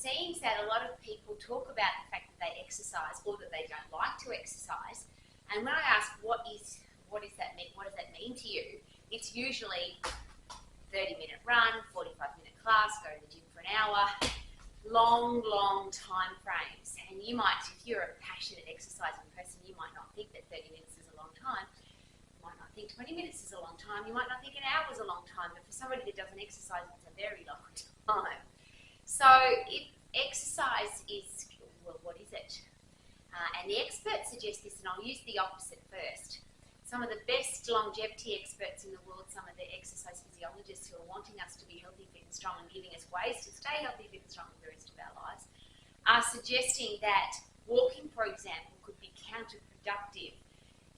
seems that a lot of people talk about the fact that they exercise or that they don't like to exercise. And when I ask what does that mean to you, it's usually 30-minute run, 45-minute class, go to the gym for an hour, long time frames. And you might, if you're a passionate exercising person, you might not think that 30 minutes is a long time. You might not think 20 minutes is a long time. You might not think an hour is a long time. But for somebody that doesn't exercise, it's a very long time. So if exercise is, well, what is it? And the experts suggest this, and I'll use the opposite first. Some of the best longevity experts in the world, some of the exercise physiologists who are wanting us to be healthy, fit and strong and giving us ways to stay healthy, fit and strong for the rest of our lives, are suggesting that walking, for example, could be counterproductive.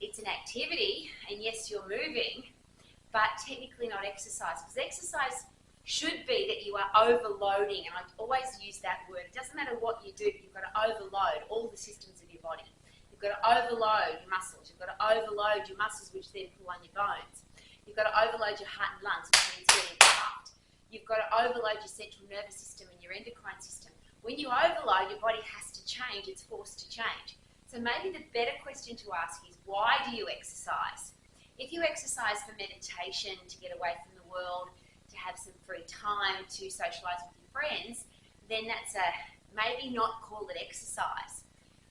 It's an activity, and yes, you're moving, but technically not exercise, because exercise should be that you are overloading, and I always use that word. It doesn't matter what you do, you've got to overload all the systems of your body. You've got to overload your muscles. You've got to overload your muscles, which then pull on your bones. You've got to overload your heart and lungs, which means getting pumped. You've got to overload your central nervous system and your endocrine system. When you overload, your body has to change. It's forced to change. So maybe the better question to ask is, why do you exercise? If you exercise for meditation, to get away from the world, to have some free time to socialise with your friends, then that's maybe not call it exercise.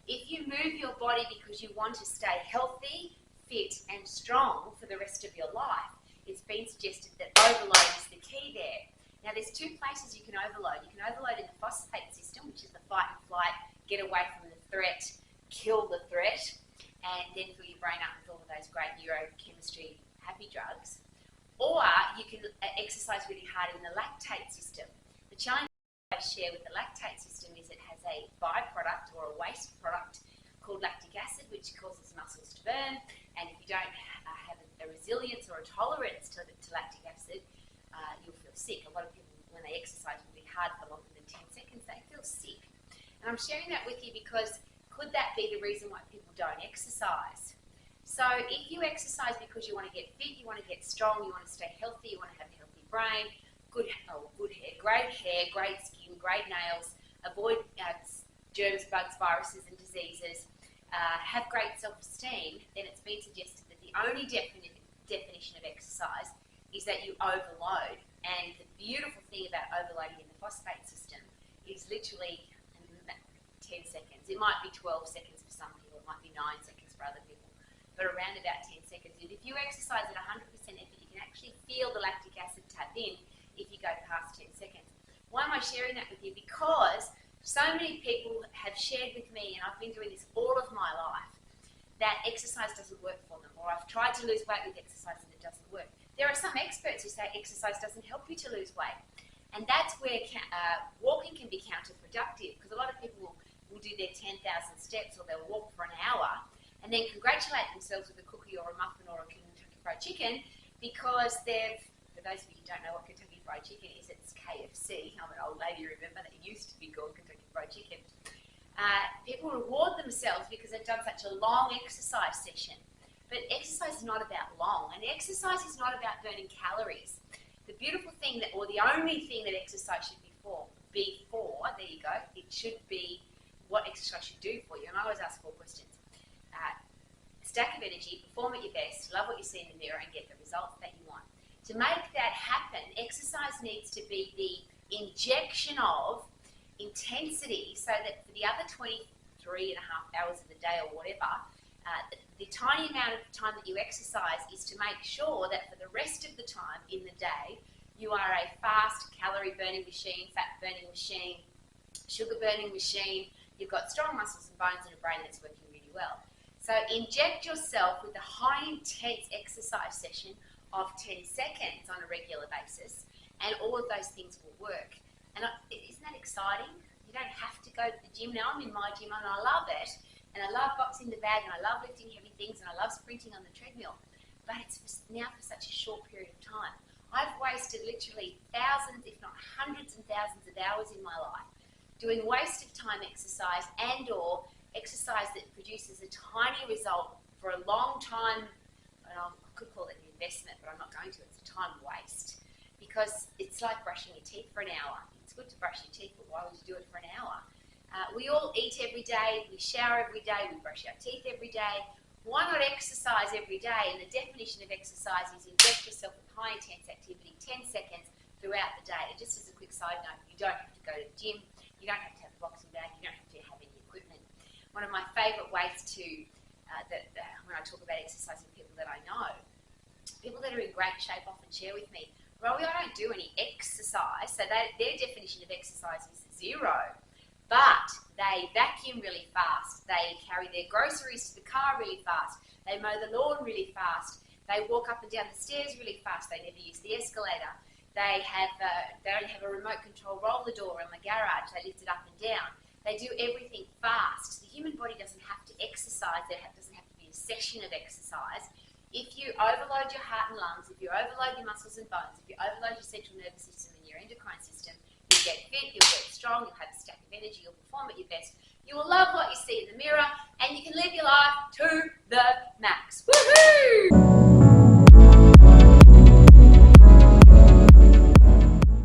If you move your body because you want to stay healthy, fit and strong for the rest of your life, it's been suggested that overload is the key there. Now there's two places you can overload. You can overload in the phosphate system, which is the fight and flight, get away from the threat, kill the threat, and then fill your brain up with all of those great neurochemistry happy drugs. Or you can exercise really hard in the lactate system. The challenge I share with the lactate system is it has a byproduct or a waste product called lactic acid, which causes muscles to burn. And if you don't have a resilience or a tolerance to lactic acid, you'll feel sick. A lot of people, when they exercise really hard for longer than 10 seconds, they feel sick. And I'm sharing that with you because could that be the reason why people don't exercise? So if you exercise because you want to get fit, you want to get strong, you want to stay healthy, you want to have a healthy brain, good hair, great skin, great nails, avoid germs, bugs, viruses and diseases, have great self-esteem, then it's been suggested that the only definition of exercise is that you overload. And the beautiful thing about overloading in the phosphate system is literally 10 seconds. It might be 12 seconds for some people, it might be 9 seconds for other people, but around about 10 seconds. And if you exercise at 100% effort, you can actually feel the lactic acid tap in if you go past 10 seconds. Why am I sharing that with you? Because so many people have shared with me, and I've been doing this all of my life, that exercise doesn't work for them, or I've tried to lose weight with exercise and it doesn't work. There are some experts who say exercise doesn't help you to lose weight. And that's where walking can be counterproductive, because a lot of people will do their 10,000 steps or they'll walk for an hour and then congratulate themselves with a cookie or a muffin or a Kentucky Fried Chicken because they've, for those of you who don't know what Kentucky Fried Chicken is, it's KFC. I'm an old lady, remember, that used to be called Kentucky Fried Chicken. People reward themselves because they've done such a long exercise session. But exercise is not about long, and exercise is not about burning calories. The beautiful thing that, or the only thing that exercise should be for, there you go, it should be what exercise should do for you. And I always ask 4 questions. Stack of energy, perform at your best, love what you see in the mirror and get the results that you want. To make that happen, exercise needs to be the injection of intensity so that for the other 23.5 hours of the day or whatever, the tiny amount of time that you exercise is to make sure that for the rest of the time in the day, you are a fast calorie burning machine, fat burning machine, sugar burning machine. You've got strong muscles and bones and a brain that's working really well. So inject yourself with a high intense exercise session of 10 seconds on a regular basis, and all of those things will work. And isn't that exciting? You don't have to go to the gym. Now I'm in my gym and I love it, and I love boxing the bag and I love lifting heavy things and I love sprinting on the treadmill, but it's now for such a short period of time. I've wasted literally thousands, if not hundreds and thousands of hours in my life doing waste of time exercise and or exercise that produces a tiny result for a long time. I could call it an investment, but I'm not going to. It's a time waste, because it's like brushing your teeth for an hour. It's good to brush your teeth, but why would you do it for an hour? We all eat every day, we shower every day, we brush our teeth every day. Why not exercise every day? And the definition of exercise is inject yourself with high intense activity, 10 seconds throughout the day. And just as a quick side note, you don't have to go to the gym, you don't have to have a boxing bag, you don't have to have any equipment. One of my favourite ways to, when I talk about exercise with people that I know, people that are in great shape often share with me, Rowie, I don't do any exercise. So their definition of exercise is 0. But they vacuum really fast. They carry their groceries to the car really fast. They mow the lawn really fast. They walk up and down the stairs really fast. They never use the escalator. They only have a remote control roller door in the garage. They lift it up and down. They do everything fast. The human body doesn't have to exercise. There doesn't have to be a session of exercise. If you overload your heart and lungs, if you overload your muscles and bones, if you overload your central nervous system and your endocrine system, you'll get fit, you'll get strong, you'll have a stack of energy, you'll perform at your best. You will love what you see in the mirror, and you can live your life to the